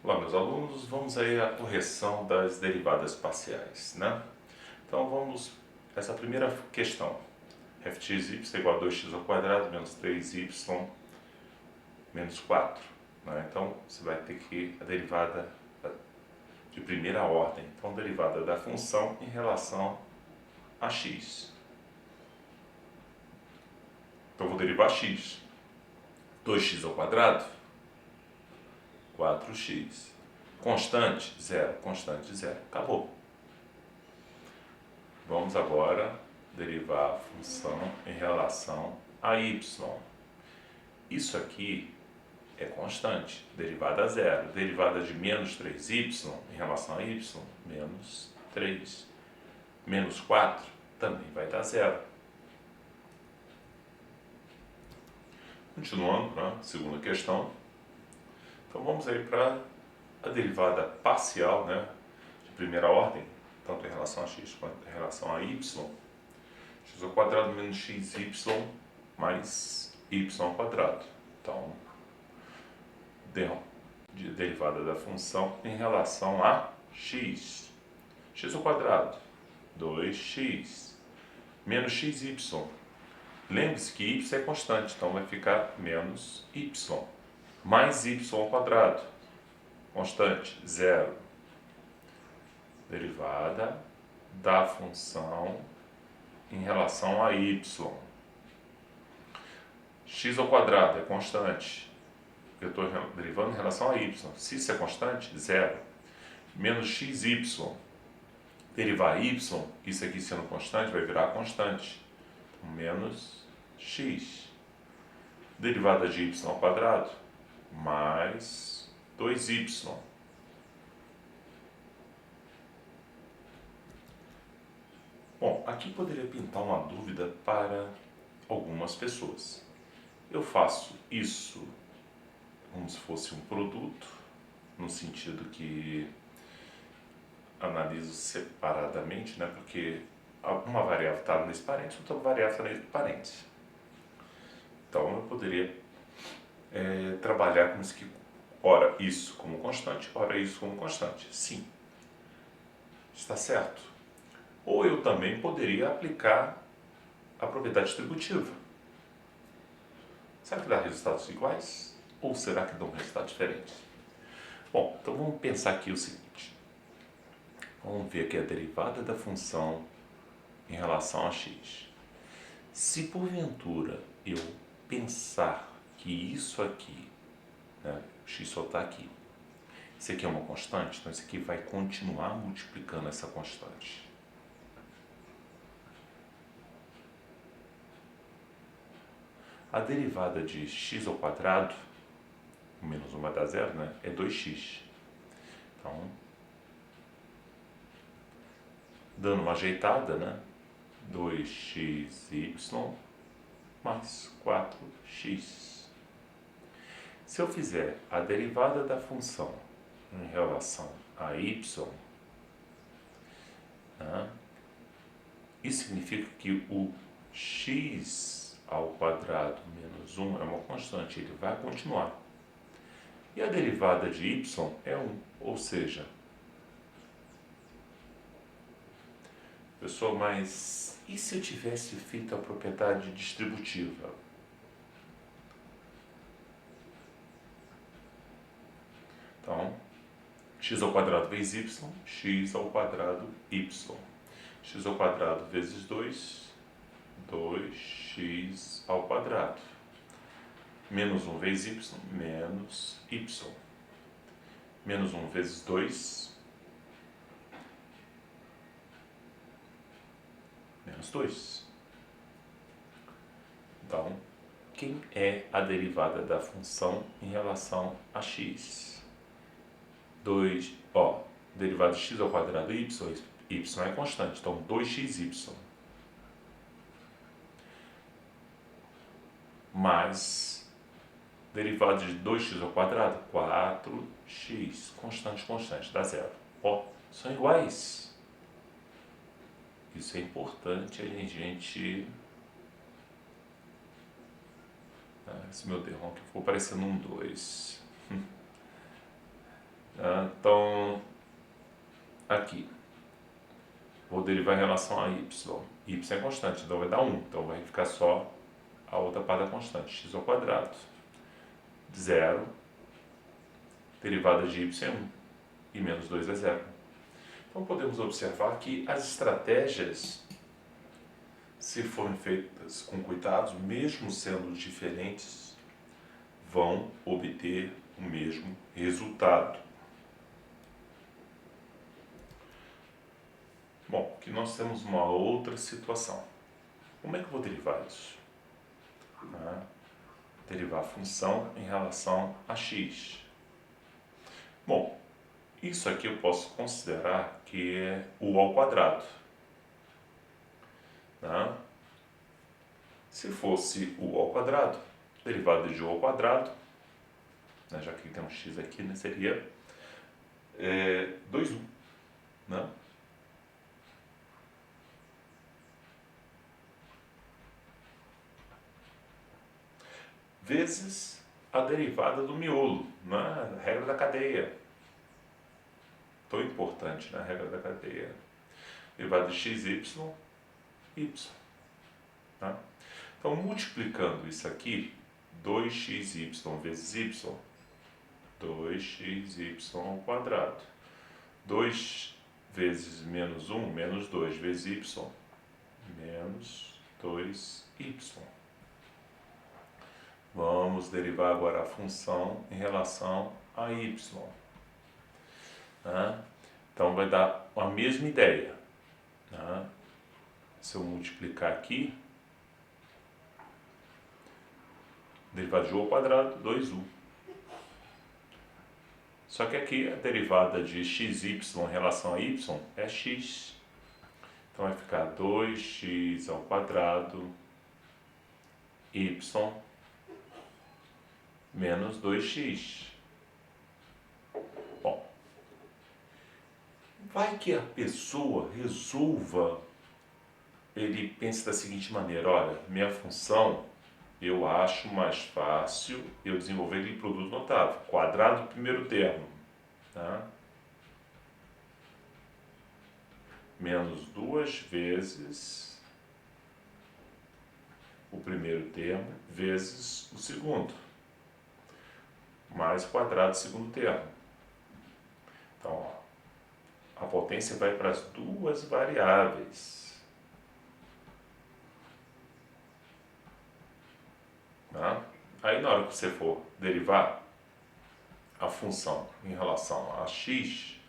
Olá, meus alunos, vamos aí à correção das derivadas parciais, né? Então vamos, essa primeira questão, fxy é igual a 2x ao quadrado menos 3y menos 4, né? Então você vai ter que a derivada de primeira ordem, então a derivada da função em relação a x. Então eu vou derivar x, 2x ao quadrado, 4x. Constante, zero. Constante, zero. Acabou. Vamos agora derivar a função em relação a y. Isso aqui é constante, derivada a zero. Derivada de menos 3y em relação a y, menos 3. Menos 4 também vai dar zero. Continuando para a segunda questão. Então vamos aí para a derivada parcial, né, de primeira ordem, tanto em relação a x quanto em relação a y. X ao quadrado menos xy mais y ao quadrado. Então, derivada da função em relação a x. X ao quadrado, 2x, menos xy. Lembre-se que y é constante, então vai ficar menos y, mais y ao quadrado, constante, zero. Derivada da função em relação a y. X ao quadrado é constante. Eu estou derivando em relação a y. Se isso é constante, zero. Menos xy. Derivar y, isso aqui sendo constante, vai virar constante. Então, menos x. Derivada de y ao quadrado, mais 2y. Bom, aqui poderia pintar uma dúvida para algumas pessoas. Eu faço isso como se fosse um produto, no sentido que analiso separadamente, né? Porque uma variável está nesse parente, outra variável está nesse parente. Então eu poderia trabalhar como se ora isso como constante, ora isso como constante. Sim, está certo. Ou eu também poderia aplicar a propriedade distributiva. Será que dá resultados iguais? Ou será que dá um resultado diferente? Bom, então vamos pensar aqui o seguinte. Vamos ver aqui a derivada da função em relação a x. Se porventura eu pensar que isso aqui, né, x só está aqui, isso aqui é uma constante, então isso aqui vai continuar multiplicando essa constante. A derivada de x ao quadrado, menos 1 vai dar zero, né? É 2x. Então, dando uma ajeitada, né? 2xy mais 4x. Se eu fizer a derivada da função em relação a y, né? Isso significa que o x ao quadrado menos 1 é uma constante, ele vai continuar. E a derivada de y é 1, ou seja, pessoal, mas e se eu tivesse feito a propriedade distributiva? Então, x ao quadrado vezes y, x ao quadrado y. X ao quadrado vezes 2, 2x ao quadrado. Menos 1 vezes y, menos y. Menos 1 vezes 2, menos 2. Então, quem é a derivada da função em relação a x? 2, derivada de x ao quadrado y, y é constante, então 2xy. Mais derivada de 2x ao quadrado, 4x, constante, dá zero. São iguais. Isso é importante a gente... esse meu derrom aqui ficou parecendo um 2. Tá? Então, aqui, vou derivar em relação a y. Y é constante, então vai dar 1. Então vai ficar só a outra parte da constante, x ao quadrado. 0, derivada de y é 1 e menos 2 é 0. Então podemos observar que as estratégias, se forem feitas com cuidados, mesmo sendo diferentes, vão obter o mesmo resultado. Bom, aqui nós temos uma outra situação. Como é que eu vou derivar isso? Derivar a função em relação a x. Bom, isso aqui eu posso considerar que é u ao quadrado. Tá? Se fosse u ao quadrado, derivada de u ao quadrado, né, já que tem um x aqui, né, seria 2u. Né? Vezes a derivada do miolo, né? A regra da cadeia. Tão importante, né? A regra da cadeia. Derivada de x, y. Tá? Então, multiplicando isso aqui, 2xy vezes y, 2xy ao quadrado. 2 vezes menos 1, menos 2 vezes y, menos 2y. Vamos derivar agora a função em relação a y. Tá? Então vai dar a mesma ideia. Tá? Se eu multiplicar aqui, derivada de u ao quadrado, 2u. Só que aqui a derivada de xy em relação a y é x. Então vai ficar 2x ao quadrado y menos 2x. Bom, vai que a pessoa resolva, ele pensa da seguinte maneira: olha, minha função, eu acho mais fácil eu desenvolver aquele produto notável, quadrado do primeiro termo, tá? Menos 2 vezes o primeiro termo vezes o segundo, mais o quadrado do segundo termo. Então, ó, a potência vai para as duas variáveis. Tá? Aí, na hora que você for derivar a função em relação a x,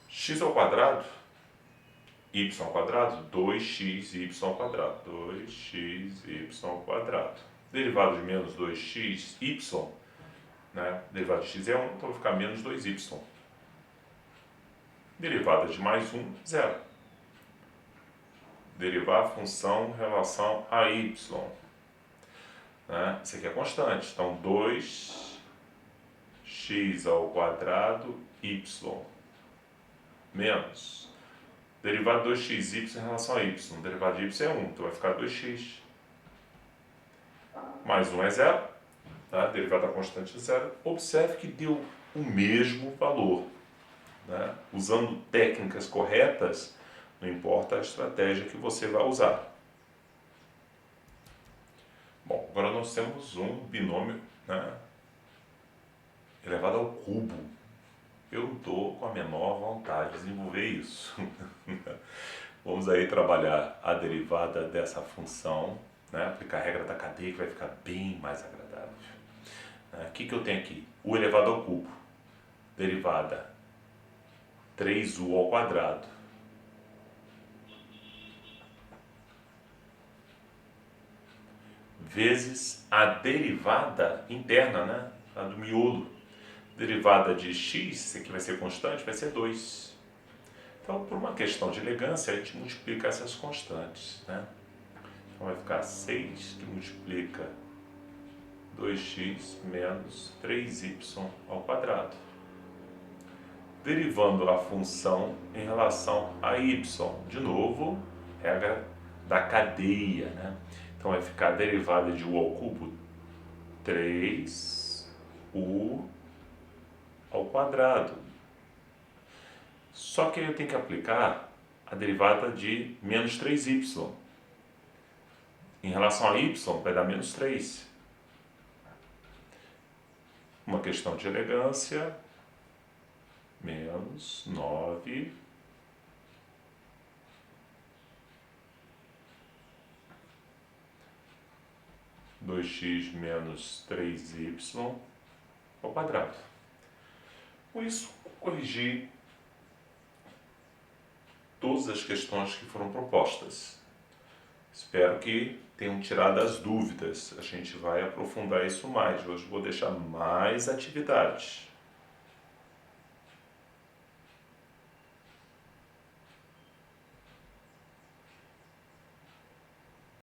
x ao quadrado, y ao quadrado, 2xy ao quadrado, 2xy ao quadrado. Derivado de menos 2xy, né? Derivada de x é 1, então vai ficar menos 2y. Derivada de mais 1, 0. Derivar a função em relação a y. Né? Isso aqui é constante, então 2x ao quadrado y menos derivada de 2xy em relação a y. Derivada de y é 1, então vai ficar 2x. Mais 1 é 0. Tá? Derivada da constante é 0. Observe que deu o mesmo valor. Né? Usando técnicas corretas, não importa a estratégia que você vai usar. Bom, agora nós temos um binômio, né, elevado ao cubo. Eu não estou com a menor vontade de desenvolver isso. Vamos aí trabalhar a derivada dessa função, né, aplicar a regra da cadeia, que vai ficar bem mais agradável. O que eu tenho aqui? U elevado ao cubo. Derivada 3u ao quadrado vezes a derivada interna, né, a do miolo. Derivada de x, isso aqui vai ser constante, vai ser 2. Então, por uma questão de elegância, a gente multiplica essas constantes. Né? Então vai ficar 6 que multiplica 2x menos 3y ao quadrado. Derivando a função em relação a y. De novo, regra da cadeia, né? Então vai ficar a derivada de u ao cubo 3u ao quadrado. Só que aí eu tenho que aplicar a derivada de menos 3y. Em relação a y, vai dar menos 3. Uma questão de elegância, menos 9 2x menos 3y ao quadrado. Com isso, corrigi todas as questões que foram propostas. Espero que tenham tirado as dúvidas. A gente vai aprofundar isso mais. Hoje vou deixar mais atividades.